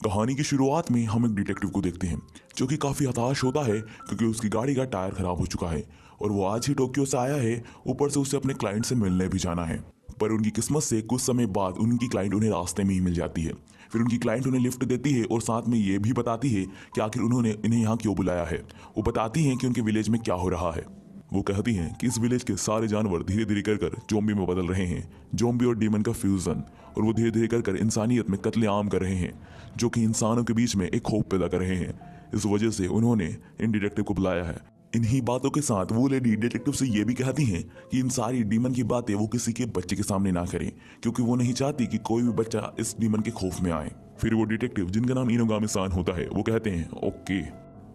कहानी की शुरुआत में हम एक डिटेक्टिव को देखते हैं जो कि काफ़ी हताश होता है क्योंकि उसकी गाड़ी का टायर खराब हो चुका है और वो आज ही टोक्यो से आया है। ऊपर से उसे अपने क्लाइंट से मिलने भी जाना है। पर उनकी किस्मत से कुछ समय बाद उनकी क्लाइंट उन्हें रास्ते में ही मिल जाती है। फिर उनकी क्लाइंट उन्हें लिफ्ट देती है और साथ में ये भी बताती है कि आखिर उन्होंने इन्हें यहाँ क्यों बुलाया है। वो बताती हैं कि उनके विलेज में क्या हो रहा है। वो कहती हैं कि इस विलेज के सारे जानवर धीरे धीरे कर ज़ॉम्बी में बदल रहे हैं, ज़ॉम्बी और डीमन का फ्यूजन, और वो धीरे धीरे कर इंसानियत में कत्लेआम कर रहे हैं जो कि इंसानों के बीच में एक खौफ पैदा कर रहे हैं। इस वजह से उन्होंने इन डिटेक्टिव को बुलाया है। इन्हीं बातों के साथ वो लेडी डिटेक्टिव से ये भी कहती हैं कि इन सारी डीमन की बातें वो किसी के बच्चे के सामने ना करें क्योंकि वो नहीं चाहती कि कोई भी बच्चा इस डीमन के खौफ में आए। फिर वो डिटेक्टिव जिनका नाम इनोगामी-सान होता है वो कहते हैं ओके।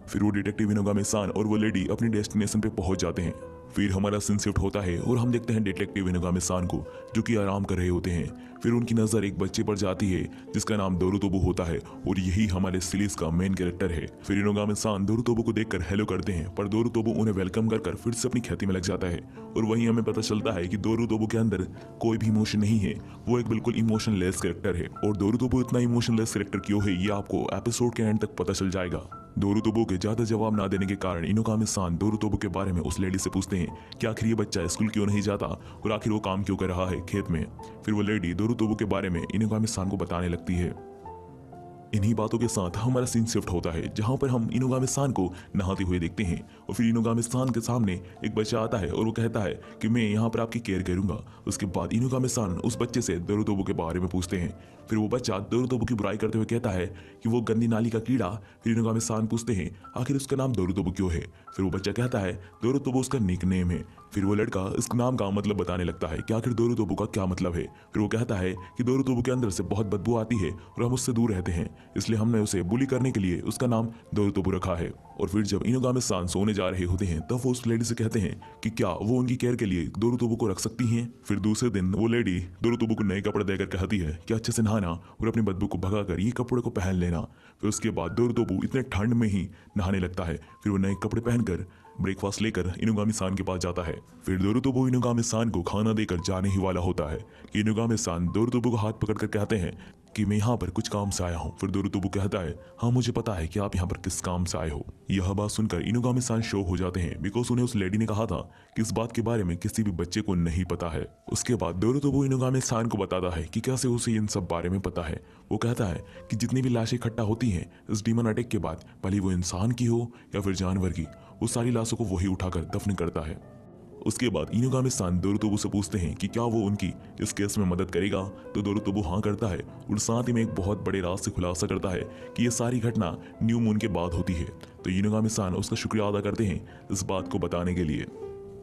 फिर वो डिटेक्टिव इनोगामी-सान और वो लेडी अपनी डेस्टिनेशन पे पहुंच जाते हैं। फिर हमारा सीन शिफ्ट होता है और हम देखते हैं डिटेक्टिव इनोगामी-सान को जो कि आराम कर रहे होते हैं। फिर उनकी नज़र एक बच्चे पर जाती है जिसका नाम दोरुतोबु होता है और यही हमारे सीरीज का मेन कैरेक्टर है। फिर इनोगामी-सान दोरुतोबु को देखकर हेलो करते हैं पर दोरुतोबु उन्हें वेलकम कर फिर से अपनी खेती में लग जाता है और वहीं हमें पता चलता है कि दोरुतोबु के अंदर कोई भी इमोशन नहीं है। वो एक बिल्कुल इमोशनलेस कैरेक्टर है और दोरुतोबु इतना इमोशनलेस कैरेक्टर क्यों है ये आपको एपिसोड के एंड तक पता चल जाएगा। दोरुतोबु के ज्यादा जवाब ना देने के कारण इनोगामी-सान दोरुतोबु के बारे में उस लेडी से पूछते हैं कि आखिर ये बच्चा स्कूल क्यों नहीं जाता और आखिर वो काम क्यों कर रहा है खेत में। फिर वो लेडी दोरुतोबु के बारे में इनोगामी-सान को बताने लगती है। इन्हीं बातों के साथ हमारा सीन शिफ्ट होता है जहां पर हम इनोगामी-सान को नहाते हुए देखते हैं और फिर इनोगामी-सान के सामने एक बच्चा आता है और वो कहता है कि मैं यहाँ पर आपकी केयर करूंगा। उसके बाद इनोगामी-सान उस बच्चे से दोरुतोबु के बारे में पूछते हैं। फिर वो बच्चा दोरुतोबु की बुराई करते हुए कहता है कि वो गंदी नाली का कीड़ा। फिर इनोगामी-सान पूछते हैं आखिर उसका नाम दोरुतोबु क्यों है। फिर वो बच्चा कहता है दोरुतोबु उसका निक नेम है। फिर वो लड़का इस नाम का मतलब बताने लगता है कि आखिर दोरुतोबु का क्या मतलब है। फिर वो कहता है कि दोरुतोबु के अंदर से बहुत बदबू आती है और हम उससे दूर रहते हैं, इसलिए हमने उसे बुली करने के लिए उसका नाम दोरुतोबु रखा है। और फिर जब इनोगामी-सान सोने जा रहे होते हैं तब वो उस लेडी से कहते हैं कि क्या वो उनकी केयर के लिए दोरुतोबु को रख सकती हैं। फिर दूसरे दिन वो लेडी दोरुतोबु को नए कपड़े देकर कहती है कि अच्छे से नहाना और अपनी बदबू को भगाकर ये कपड़े को पहन लेना। फिर उसके बाद दोरुतोबु इतने ठंड में ही नहाने लगता है। फिर वो नए कपड़े पहनकर ब्रेकफास्ट लेकर इनोगामी-सान के पास जाता है। फिर दोरुतोबु इनोगामी-सान को खाना देकर जाने ही वाला होता है कि इनोगामी-सान दोरुतोबु का हाथ पकड़कर कहते हैं कि मैं यहाँ पर कुछ काम से आया हूँ। फिर दोरुतोबु कहता है हाँ मुझे पता है कि आप यहाँ पर किस काम से आए हो। यह बात सुनकर इनोगामी-सान शॉक हो जाते हैं बिकॉज उन्हें उस लेडी ने कहा था कि इस बात के बारे में किसी भी बच्चे को नहीं पता है। उसके बाद दोरुतोबु इनोगामी-सान को बताता है कि कैसे उसे इन सब बारे में पता है। वो कहता है कि जितनी भी लाशें इकट्ठा होती हैं इस डीमन अटैक के बाद, भले वो इंसान की हो या फिर जानवर की, वो सारी लाशों को वही उठाकर दफन करता है। उसके बाद इनोगामी-सान दोरुतोबु से पूछते हैं कि क्या वो उनकी इस केस में मदद करेगा, तो दोरुतोबु हाँ करता है और साथ ही में एक बहुत बड़े राज से खुलासा करता है कि ये सारी घटना न्यू मून के बाद होती है। तो इनोगामी-सान उसका शुक्रिया अदा करते हैं इस बात को बताने के लिए।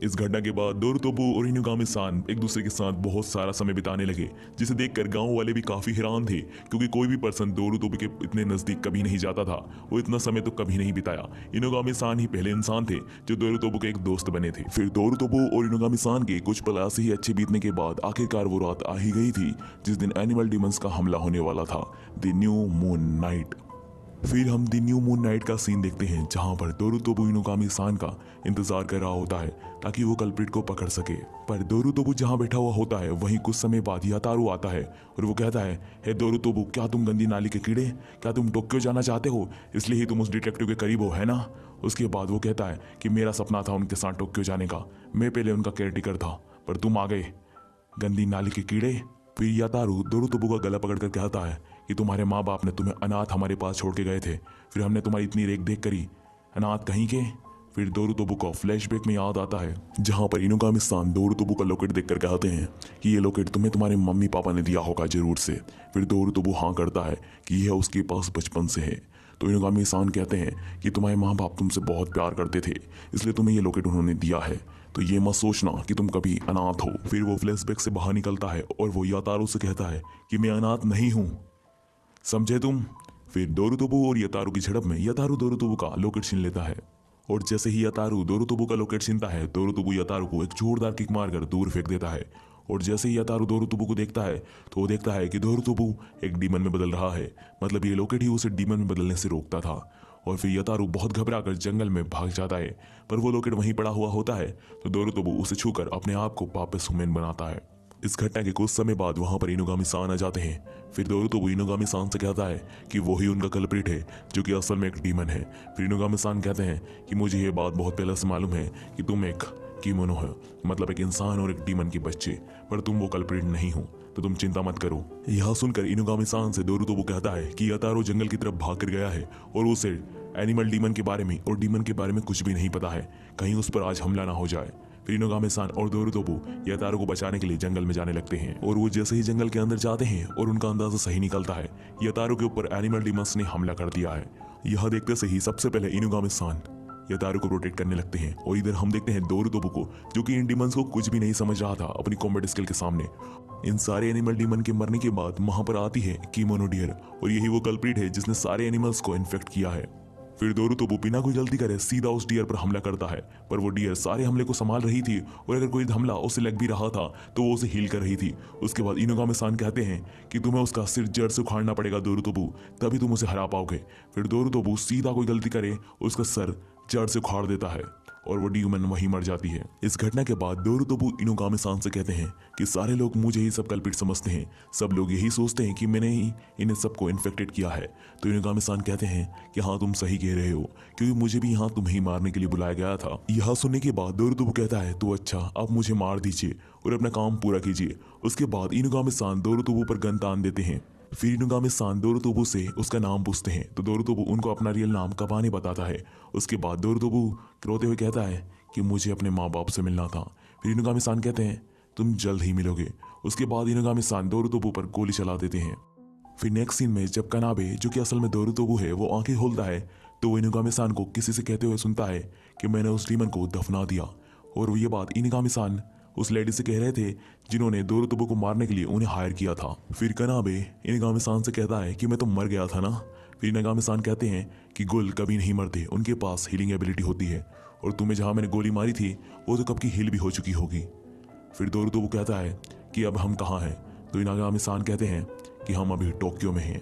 इस घटना के बाद दोरुतोबु और इनोगामी-सान एक दूसरे के साथ बहुत सारा समय बिताने लगे जिसे देखकर गांव वाले भी काफी हैरान थे क्योंकि कोई भी पर्सन दोरुतोबु के इतने नजदीक कभी नहीं जाता था। वो इतना समय तो कभी नहीं बिताया। इनोगामी-सान ही पहले इंसान थे जो दोरुतोबु के एक दोस्त बने थे। फिर दोरुतोबु और इनोगामी-सान के कुछ पल ऐसे ही अच्छे बीतने के बाद आखिरकार वो रात आ ही गई थी जिस दिन एनिमल डीमंस का हमला होने वाला था, द न्यू मून नाइट। फिर हम द न्यू मून नाइट का सीन देखते हैं जहां पर दोरुतोबु इनोगामी-सान का इंतजार कर रहा होता है ताकि वो कल्प्रिट को पकड़ सके। पर दोरुतोबु जहां बैठा हुआ होता है वहीं कुछ समय बाद यातारू आता है और वो कहता है हे दोरुतोबु, क्या तुम गंदी नाली के कीड़े, क्या तुम टोक्यो जाना चाहते हो, इसलिए ही तुम उस डिटेक्टिव के करीब हो, है ना। उसके बाद वो कहता है कि मेरा सपना था उनके साथ टोक्यो जाने का, मैं पहले उनका केयरटेकर था पर तुम आ गए गंदी नाली के कीड़े। फिर यातारू दोरुतोबु का गला पकड़कर कहता है कि तुम्हारे माँ बाप ने तुम्हें अनाथ हमारे पास छोड़ के गए थे, फिर हमने तुम्हारी इतनी रेख देख करी, अनाथ कहीं के। फिर दोरुतोबु को फ्लैशबैक में याद आता है जहां पर इनोगामी-सान दोरुतोबु का लॉकेट देखकर कहते हैं कि ये लॉकेट तुम्हें तुम्हारे मम्मी पापा ने दिया होगा जरूर से। फिर दोरुतोबु हाँ करता है कि यह उसके पास बचपन से है। तो इनोगामी-सान कहते हैं कि तुम्हारे माँ बाप तुमसे बहुत प्यार करते थे इसलिए तुम्हें ये लॉकेट उन्होंने दिया है, तो ये मत सोचना कि तुम कभी अनाथ हो। फिर वो फ्लैशबैक से बाहर निकलता है और वो यातारू से कहता है कि मैं अनाथ नहीं हूँ, समझे तुम। फिर दोरुतोबु और यातारू की झड़प में यातारू दोरुतोबु का लॉकेट छीन लेता है और जैसे ही यातारू दोरुतोबु का लॉकेट छीनता है दोरुतोबु यातारू को एक जोरदार किक मारकर दूर फेंक देता है। और जैसे ही यातारू दोरुतोबु को देखता है तो वो देखता है कि दोरुतोबु एक डीमन में बदल रहा है, मतलब ये लॉकेट ही उसे डीमन में बदलने से रोकता था। और फिर यातारू बहुत घबराकर जंगल में भाग जाता है पर वो लॉकेट वहीं पड़ा हुआ होता है तो दोरुतोबु उसे छूकर अपने आप को वापस ह्यूमन बनाता है। इस घटना के कुछ समय बाद वहां पर इनुगामी सान आ जाते हैं। फिर दोरुतोबू इनुगामी सान से कहता है कि वही उनका कल्प्रिट है जो कि असल में एक डीमन है। फिर इनुगामी सान कहते हैं कि मुझे ये बात बहुत पहले से मालूम है कि तुम एक कीमोनो हो, मतलब एक इंसान और एक डीमन के बच्चे, पर तुम वो कल्प्रिट नहीं हो, तो तुम चिंता मत करो। यह सुनकर इनुगामी सान से दोरुतोबू कहता है कि यतारो जंगल की तरफ भाग कर गया है और उसे एनिमल डीमन के बारे में और डीमन के बारे में कुछ भी नहीं पता है, कहीं उस पर आज हमला ना हो जाए। फिर इनुगामी सान और दोरुतोबू यतारो को बचाने के लिए जंगल में जाने लगते हैं और वो जैसे ही जंगल के अंदर जाते हैं और उनका अंदाजा सही निकलता है, यतारो के ऊपर एनिमल डीमंस ने हमला कर दिया है। यह देखते से ही सबसे पहले इनुगामी सान यतारो को प्रोटेक्ट करने लगते हैं और इधर हम देखते हैं दोरुतोबू को, जो कि इन डीमंस को कुछ भी नहीं समझ रहा था अपनी कॉम्बैट स्किल के सामने। इन सारे एनिमल डीमन के मरने के बाद वहां पर आती है कीमोनो डियर और यही वो कल्प्रिट है जिसने सारे एनिमल्स को इन्फेक्ट किया है। फिर दोरुतोबू बिना कोई गलती करे सीधा उस डियर पर हमला करता है, पर वो डियर सारे हमले को संभाल रही थी और अगर कोई हमला उसे लग भी रहा था तो वो उसे हील कर रही थी। उसके बाद इनुगामी सान कहते हैं कि तुम्हें उसका सिर जड़ से उखाड़ना पड़ेगा दोरुतोबू, तभी तुम उसे हरा पाओगे। फिर दोरुतोबू सीधा कोई गलती करे उसका सर जड़ से उखाड़ देता है और वो डीमन वहीं मर जाती है। इस घटना के बाद दोरुतोबू इनुगामी सान से कहते हैं कि सारे लोग मुझे ही सब कल्प्रिट समझते हैं, सब लोग यही सोचते हैं कि मैंने ही इन्हें सबको इन्फेक्टेड किया है। तो इनुगामी सान कहते हैं कि हाँ तुम सही कह रहे हो, क्योंकि मुझे भी यहाँ तुम्हें ही मारने के लिए बुलाया गया था। यह सुनने के बाद दोरुतोबू कहता है तो अच्छा आप मुझे मार दीजिए और अपना काम पूरा कीजिए। उसके बाद इनुगामी सान दोरुतोबू पर गन तान देते हैं। फिर इनुगामी सान दोरुतोबू से उसका नाम पूछते हैं तो दोरुतोबू उनको अपना रियल नाम कबाने बताता है। उसके बाद दोरुतोबू रोते हुए कहता है कि मुझे अपने माँ बाप से मिलना था। फिर इनुगामी सान कहते हैं तुम जल्द ही मिलोगे। उसके बाद इनुगामी सान दोरुतोबू पर गोली चला देते हैं। फिर नेक्स्ट सीन में जब कनाबे, जो कि असल में दोरुतोबू है, वो आंखें खोलता है तो वो इनुगामी सान को किसी से कहते हुए सुनता है कि मैंने उस डीमन को दफना दिया। और ये बात इनुगामी सान उस लेडी से कह रहे थे जिन्होंने दोरुतोबू को मारने के लिए उन्हें हायर किया था। फिर कनाबे इनुगामी सान से कहता है कि मैं तो मर गया था ना। फिर इनुगामी सान कहते हैं कि गुल कभी नहीं मरते, उनके पास हीलिंग एबिलिटी होती है और तुम्हें जहां मैंने गोली मारी थी वो तो कब की हील भी हो चुकी होगी। फिर दोरुतोबू कहता है कि अब हम कहाँ हैं, तो इनुगामी सान कहते हैं कि हम अभी टोक्यो में हैं।